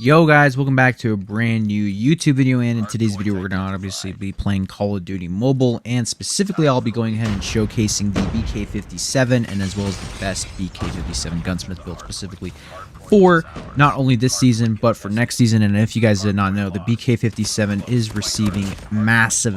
Yo guys, welcome back to a brand new YouTube video, and in today's video we're going to obviously be playing Call of Duty Mobile, and specifically I'll be going ahead and showcasing the BK57 and as well as the best BK57 Gunsmith build specifically for not only this season but for next season. And if you guys did not know, the BK57 is receiving massive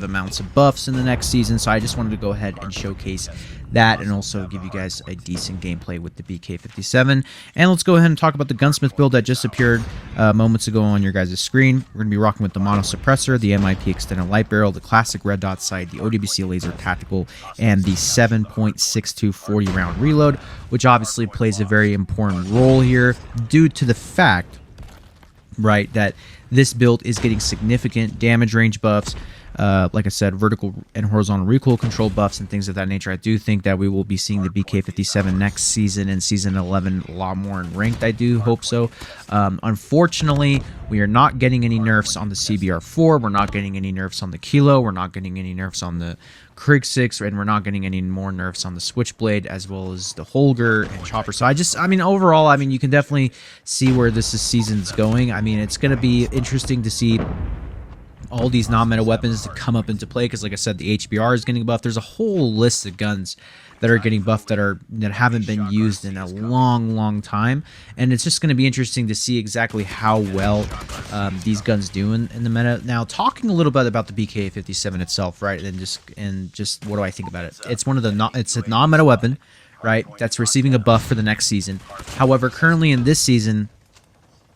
amounts of buffs in the next season, so I just wanted to go ahead and showcase that and also give you guys a decent gameplay with the BK57. And let's go ahead and talk about the Gunsmith build that just appeared moments ago on your guys' screen. We're going to be rocking with the mono suppressor, the MIP extended light barrel, the classic red dot sight, the ODBC laser tactical, and the 7.62 40 round reload, which obviously plays a very important role here due to the fact, right, that this build is getting significant damage range buffs. Like I said, vertical and horizontal recoil control buffs and things of that nature. I do think that we will be seeing the BK57 next season and season 11 a lot more in ranked. I do hope so. Unfortunately, we are not getting any nerfs on the CBR4. We're not getting any nerfs on the Kilo. We're not getting any nerfs on the Krieg 6, and we're not getting any more nerfs on the Switchblade as well as the Holger and Chopper. So I mean, overall, you can definitely see where this season's going. I mean, it's going to be interesting to see all these non-meta weapons to come up into play, because like I said, the HBR is getting buffed. There's a whole list of guns that are getting buffed that haven't been used in a long time, and it's just going to be interesting to see exactly how well these guns do in the meta. Now, talking a little bit about the BK57 itself, right, and just what do I think about it? It's it's a non-meta weapon, right, that's receiving a buff for the next season. However, currently in this season,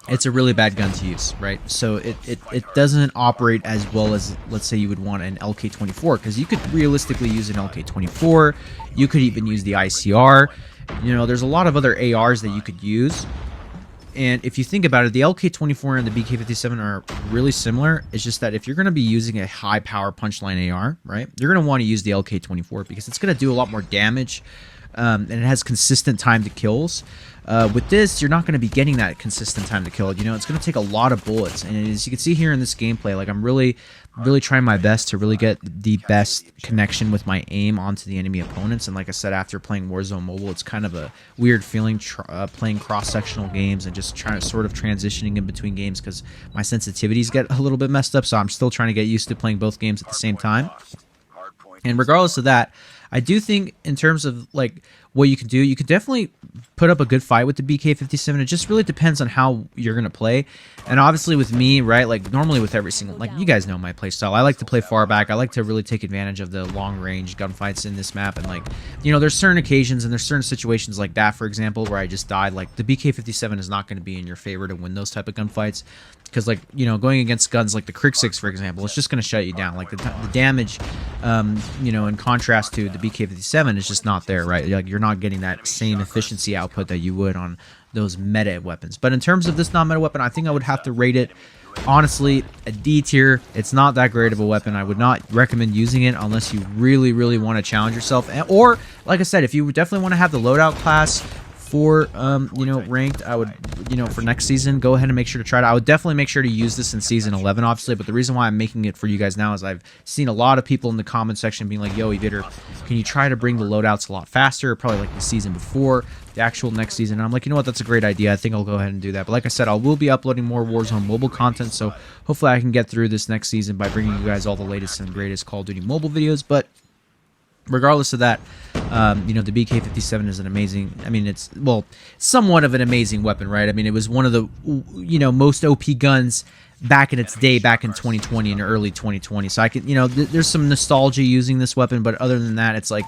it's a really bad gun to use, right? So it doesn't operate as well as, let's say, you would want an LK24, because you could realistically use an LK24. You could even use the ICR. You know, there's a lot of other ARs that you could use. And if you think about it, the LK24 and the BK57 are really similar. It's just that if you're going to be using a high power punchline AR, right, you're going to want to use the LK24 because it's going to do a lot more damage. And it has consistent time to kills. With this, you're not going to be getting that consistent time to kill. You know, it's going to take a lot of bullets. And as you can see here in this gameplay, like, I'm really trying my best to really get the best connection with my aim onto the enemy opponents. And like I said, after playing Warzone Mobile, it's kind of a weird feeling playing cross-sectional games and just trying to sort of transitioning in between games, because my sensitivities get a little bit messed up. So I'm still trying to get used to playing both games at the same time. And regardless of that, I do think in terms of like what you can do, you could definitely put up a good fight with the BK57. It just really depends on how you're going to play. And obviously with me, right, like normally with every single, like, you guys know my play style. I like to play far back. I like to really take advantage of the long range gunfights in this map. And like, you know, there's certain occasions and there's certain situations like that, for example, where I just died. Like, the BK57 is not going to be in your favor to win those type of gunfights. Because, like, you know, going against guns like the Krieg 6, for example, it's just going to shut you down. Like, the damage, you know, in contrast to the BK57 is just not there, right? Like, you're not getting that same efficiency output that you would on those meta weapons. But in terms of this non-meta weapon, I think I would have to rate it, honestly, a D tier. It's not that great of a weapon. I would not recommend using it unless you really want to challenge yourself. Or, like I said, if you definitely want to have the loadout class for you know, ranked, I would, you know, for next season, go ahead and make sure to try it. I would definitely make sure to use this in season 11, obviously. But the reason why I'm making it for you guys now is I've seen a lot of people in the comment section being like, yo, Evader, can you try to bring the loadouts a lot faster, probably like the season before the actual next season? And I'm like, you know what, that's a great idea. I think I'll go ahead and do that. But like I said, I will be uploading more Warzone Mobile content, so hopefully I can get through this next season by bringing you guys all the latest and greatest Call of Duty Mobile videos. But regardless of that, you know, the BK57 is an amazing, I mean, it's, well, somewhat of an amazing weapon, right? I mean, it was one of the, you know, most OP guns back in its day, back in 2020 and early 2020. So I can, you know, there's some nostalgia using this weapon, but other than that, it's like,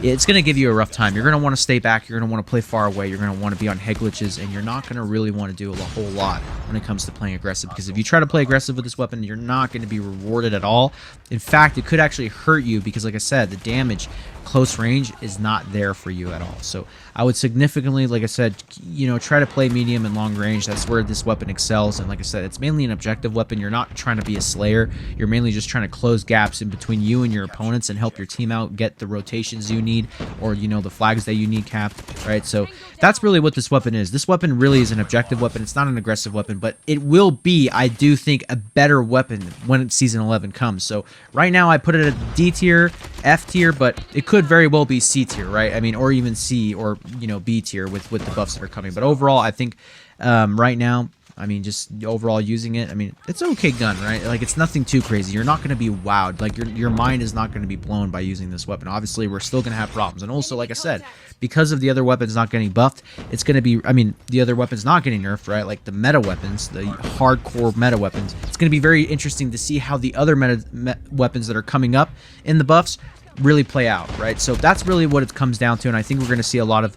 it's going to give you a rough time. You're going to want to stay back. You're going to want to play far away. You're going to want to be on head glitches, and you're not going to really want to do a whole lot when it comes to playing aggressive, because if you try to play aggressive with this weapon, you're not going to be rewarded at all. In fact, it could actually hurt you, because like I said, the damage close range is not there for you at all. So I would significantly, like I said, you know, try to play medium and long range. That's where this weapon excels. And like I said, it's mainly an objective weapon. You're not trying to be a slayer. You're mainly just trying to close gaps in between you and your opponents and help your team out, get the rotations you need, or, you know, the flags that you need capped, right? So that's really what this weapon is. This weapon really is an objective weapon. It's not an aggressive weapon, but it will be, I do think, a better weapon when season 11 comes. So right now I put it at D tier, F tier, but it could very well be C tier, right? I mean, or even C, or, you know, B tier with the buffs that are coming. But overall, I think right now I mean, just overall using it, I mean, it's an okay gun, right? Like, it's nothing too crazy. You're not going to be wowed. Like, your mind is not going to be blown by using this weapon. Obviously, we're still going to have problems. And also, like I said, because of the other weapons not getting buffed, it's going to be, I mean, the other weapons not getting nerfed, right? Like the meta weapons, the hardcore meta weapons. It's going to be very interesting to see how the other meta weapons that are coming up in the buffs really play out, right? So that's really what it comes down to, and I think we're going to see a lot of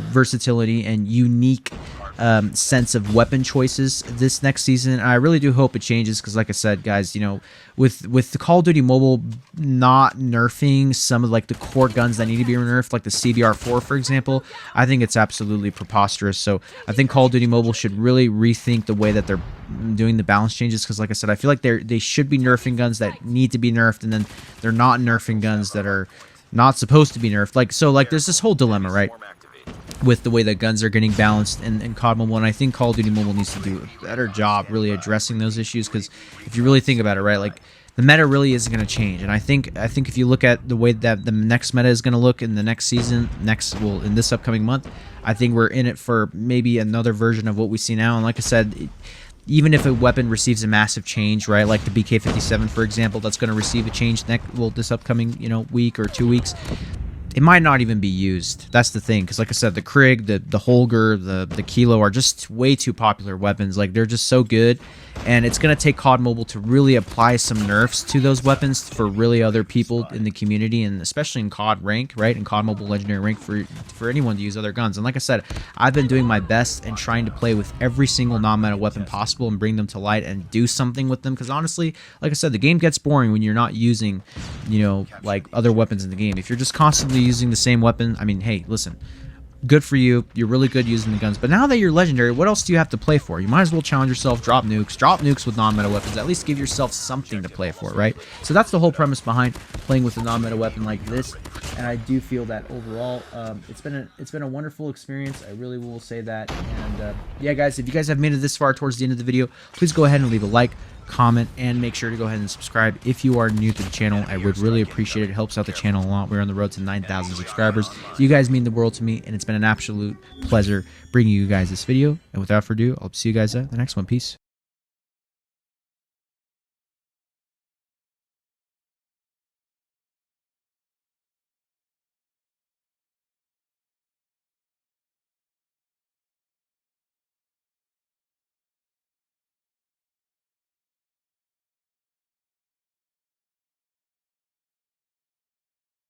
versatility and unique sense of weapon choices this next season. And I really do hope it changes, because like I said, guys, you know, with the Call of Duty Mobile not nerfing some of like the core guns that need to be nerfed, like the CBR4 for example, I think it's absolutely preposterous. So I think Call of Duty Mobile should really rethink the way that they're doing the balance changes, because like I said, I feel like they should be nerfing guns that need to be nerfed, and then they're not nerfing guns that are not supposed to be nerfed. Like, so like there's this whole dilemma, right, with the way that guns are getting balanced in COD Mobile, and I think Call of Duty Mobile needs to do a better job really addressing those issues, because if you really think about it, right, like the meta really isn't going to change. And I think if you look at the way that the next meta is going to look in the next season, in this upcoming month, I think we're in it for maybe another version of what we see now. And like I said, even if a weapon receives a massive change, right, like the BK57 for example, that's going to receive a change this upcoming, you know, week or 2 weeks, it might not even be used. That's the thing, because like I said, the Krig, the Holger, the Kilo are just way too popular weapons. Like, they're just so good, and it's going to take COD Mobile to really apply some nerfs to those weapons for really other people in the community, and especially in COD rank, right, in COD Mobile Legendary rank, for anyone to use other guns. And like I said, I've been doing my best and trying to play with every single non-meta weapon possible and bring them to light and do something with them, because honestly, like I said, the game gets boring when you're not using, you know, like other weapons in the game. If you're just constantly using the same weapon, I mean, hey, listen, good for you, you're really good using the guns, but now that you're legendary, what else do you have to play for? You might as well challenge yourself, drop nukes with non-meta weapons, at least give yourself something to play for, right? So that's the whole premise behind playing with a non-meta weapon like this, and I do feel that overall it's been a wonderful experience. I really will say that. And yeah, guys, if you guys have made it this far towards the end of the video, please go ahead and leave a like, comment, and make sure to go ahead and subscribe if you are new to the channel. I would really appreciate it. It helps out the channel a lot. We're on the road to 9,000 subscribers. You guys mean the world to me, and it's been an absolute pleasure bringing you guys this video. And without further ado, I'll see you guys at the next one. Peace.